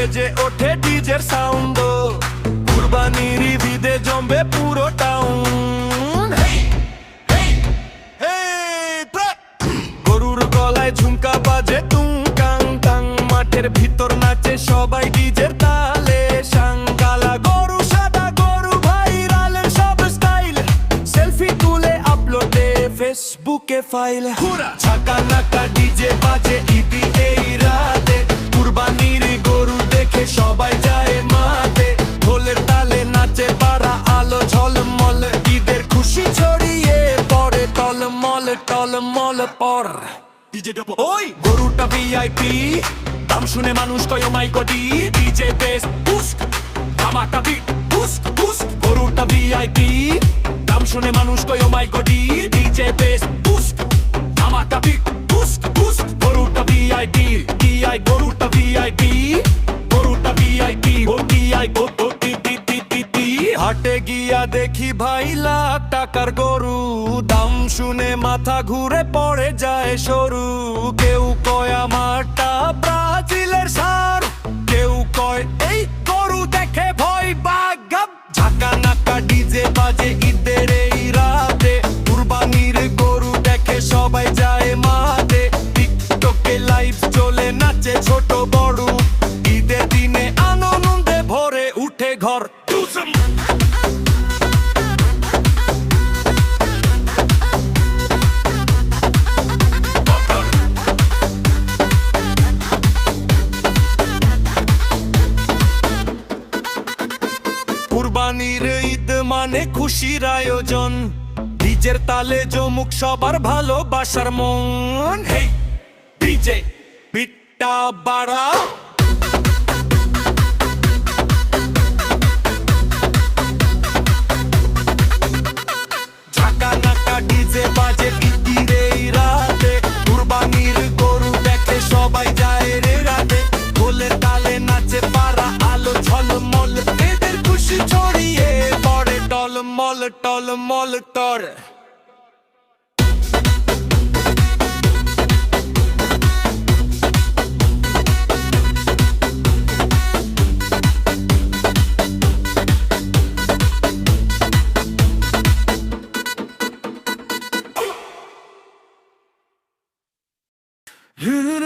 বেজে ওঠে ডিজের সাউন্ড, কুরবানির ঈদে জমবে পুরো টাউন। গরুর গলায় ঝুমকা বাজে তুং কাং টাং, মাঠের ভিতর নাচে সবাই ডিজের তালে সাং। কালা গরু সাদা গরু ভাইরাল সব স্টাইল, সেলফি তুলে আপলোডে ফেসবুকে ফাইল। ছাকা নাকা ডিজে বাজে ঈদি এই রাতে, কুরবানির গরু দেখে সবাই যায় মাঠে। ঢোলের তালে নাচে পাড়া, আলো ঝলমল, ঈদের খুশি ছড়িয়ে পড়ে টলমল টলমল পর। ওই গরুটা ভিআইপি, দাম শুনে মানুষ কয় মাই গডি। ডিজে বেস পুস্ক ধামাকা বিট পুস্ক পুস্ক, গরুটা ভিআইপি, দাম শুনে মানুষ কয় মাই গডি। ডিজে বেস পুস্ক ধামাকা বিট পুস্ক পুস্ক, গরুটা ভিআইপি টিআই, গরুটা ভিআইপি, গরুটা ভিআইপি ও টিআই ও টি টি টি টি টি। হাটে গিয়া দেখি ভাই লাখ টাকার গরু, দাম শুনে মাথা ঘুরে পড়ে যায় সরু। কেউ কয় আমারটা ব্রাজিলের সার, কেউ কয় এই গরু দেখে ভয় বাগাব। ঝাঁকা নাকা ডিজে বাজে ঈদের এই রাতে, কুরবানির গরু দেখে সবাই যায় মাঠে। টিকটকে লাইভ চলে নাচে ছোট বড়, ঈদের দিনে আনন্দে ভরে উঠে ঘর। কুরবানির ঈদ মানে খুশির আয়োজন, ডিজের তালে জমুক সবার ভালোবাসার মন। হেই ডিজে বিটটা বাড়া, ঝাঁকা নাকা ডিজে বাজে ঈদের এই রাতে, কুরবানির গরু দেখে সবাই যায় রে রাতে। ঢোলের তালে নাচে পাড়া, আলো ঝলমল, এদের খুশি ছড়িয়ে পড়ে টলমল টলমল তর।